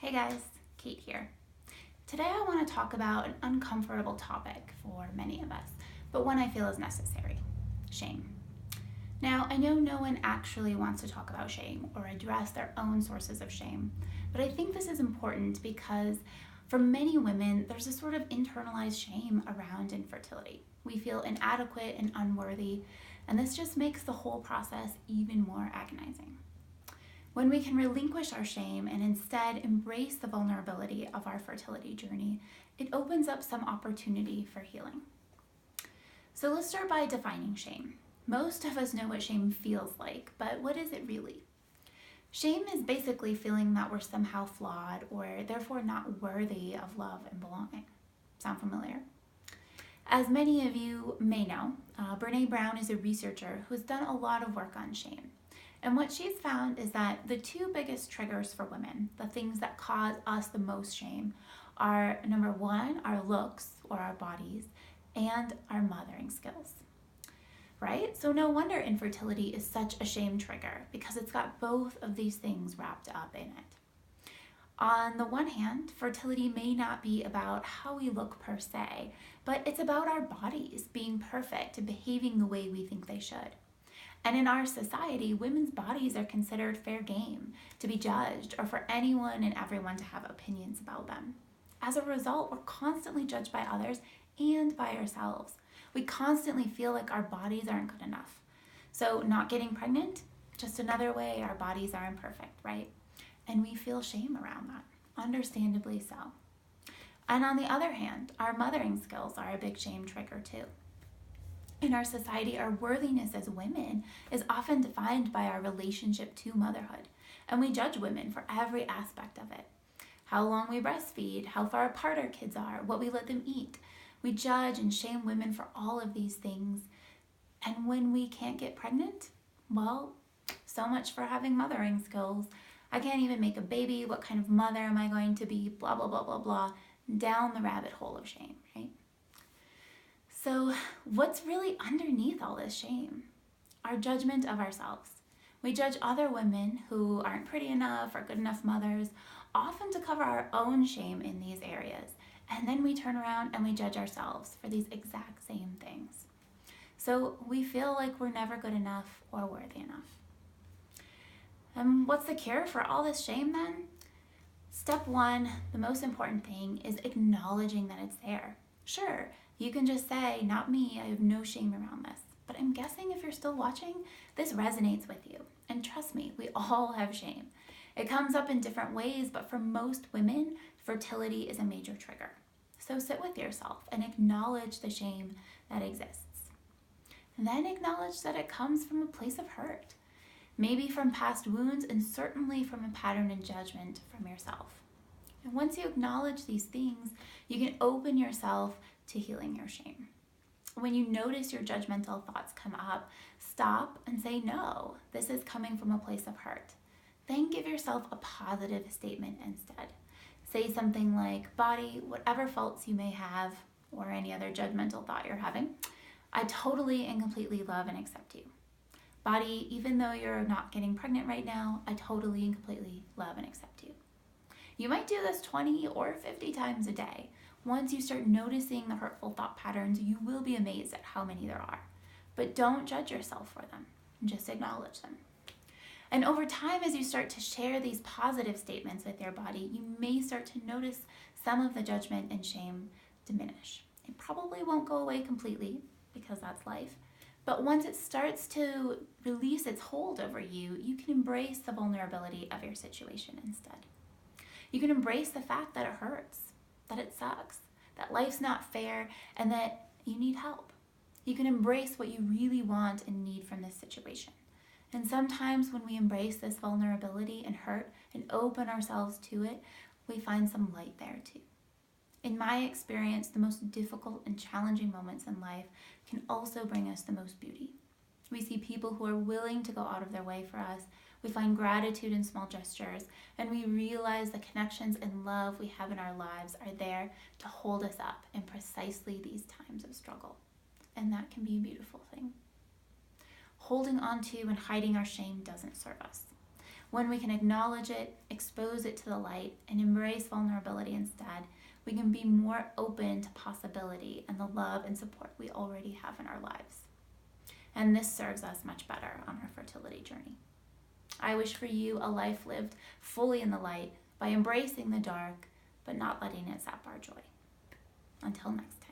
Hey guys, Kate here. Today I want to talk about an uncomfortable topic for many of us, but one I feel is necessary: shame. Now, I know no one actually wants to talk about shame or address their own sources of shame, but I think this is important because for many women, there's a sort of internalized shame around infertility. We feel inadequate and unworthy, and this just makes the whole process even more agonizing. When we can relinquish our shame and instead embrace the vulnerability of our fertility journey, it opens up some opportunity for healing. So let's start by defining shame. Most of us know what shame feels like, but what is it really? Shame is basically feeling that we're somehow flawed or therefore not worthy of love and belonging. Sound familiar? As many of you may know, Brene Brown is a researcher who has done a lot of work on shame. And what she's found is that the two biggest triggers for women, the things that cause us the most shame, are number one, our looks or our bodies, and our mothering skills. Right? So no wonder infertility is such a shame trigger because it's got both of these things wrapped up in it. On the one hand, fertility may not be about how we look per se, but it's about our bodies being perfect and behaving the way we think they should. And in our society, women's bodies are considered fair game to be judged or for anyone and everyone to have opinions about them. As a result, we're constantly judged by others and by ourselves. We constantly feel like our bodies aren't good enough. So not getting pregnant, just another way our bodies are imperfect, right? And we feel shame around that, understandably so. And on the other hand, our mothering skills are a big shame trigger too. In our society, our worthiness as women is often defined by our relationship to motherhood, and we judge women for every aspect of it. How long we breastfeed, how far apart our kids are, what we let them eat. We judge and shame women for all of these things. And when we can't get pregnant, well, so much for having mothering skills. I can't even make a baby. What kind of mother am I going to be? Blah, blah, blah, blah, blah. Down the rabbit hole of shame, right? So what's really underneath all this shame? Our judgment of ourselves. We judge other women who aren't pretty enough or good enough mothers, often to cover our own shame in these areas. And then we turn around and we judge ourselves for these exact same things. So we feel like we're never good enough or worthy enough. And what's the cure for all this shame then? Step one, the most important thing, is acknowledging that it's there. Sure, you can just say, not me, I have no shame around this. But I'm guessing if you're still watching, this resonates with you. And trust me, we all have shame. It comes up in different ways, but for most women, fertility is a major trigger. So sit with yourself and acknowledge the shame that exists. And then acknowledge that it comes from a place of hurt. Maybe from past wounds and certainly from a pattern in judgment from yourself. And once you acknowledge these things, you can open yourself to healing your shame. When you notice your judgmental thoughts come up, stop and say, no, this is coming from a place of hurt. Then give yourself a positive statement instead. Say something like, body, whatever faults you may have, or any other judgmental thought you're having, I totally and completely love and accept you. Body, even though you're not getting pregnant right now, I totally and completely love and accept you. You might do this 20 or 50 times a day. Once you start noticing the hurtful thought patterns, you will be amazed at how many there are. But don't judge yourself for them. Just acknowledge them. And over time, as you start to share these positive statements with your body, you may start to notice some of the judgment and shame diminish. It probably won't go away completely, because that's life. But once it starts to release its hold over you, you can embrace the vulnerability of your situation instead. You can embrace the fact that it hurts, that it sucks, that life's not fair, and that you need help. You can embrace what you really want and need from this situation. And sometimes when we embrace this vulnerability and hurt and open ourselves to it, we find some light there too. In my experience, the most difficult and challenging moments in life can also bring us the most beauty. We see people who are willing to go out of their way for us. We find gratitude in small gestures, and we realize the connections and love we have in our lives are there to hold us up in precisely these times of struggle. And that can be a beautiful thing. Holding on to and hiding our shame doesn't serve us. When we can acknowledge it, expose it to the light, and embrace vulnerability instead, we can be more open to possibility and the love and support we already have in our lives. And this serves us much better on our fertility journey. I wish for you a life lived fully in the light by embracing the dark, but not letting it sap our joy. Until next time.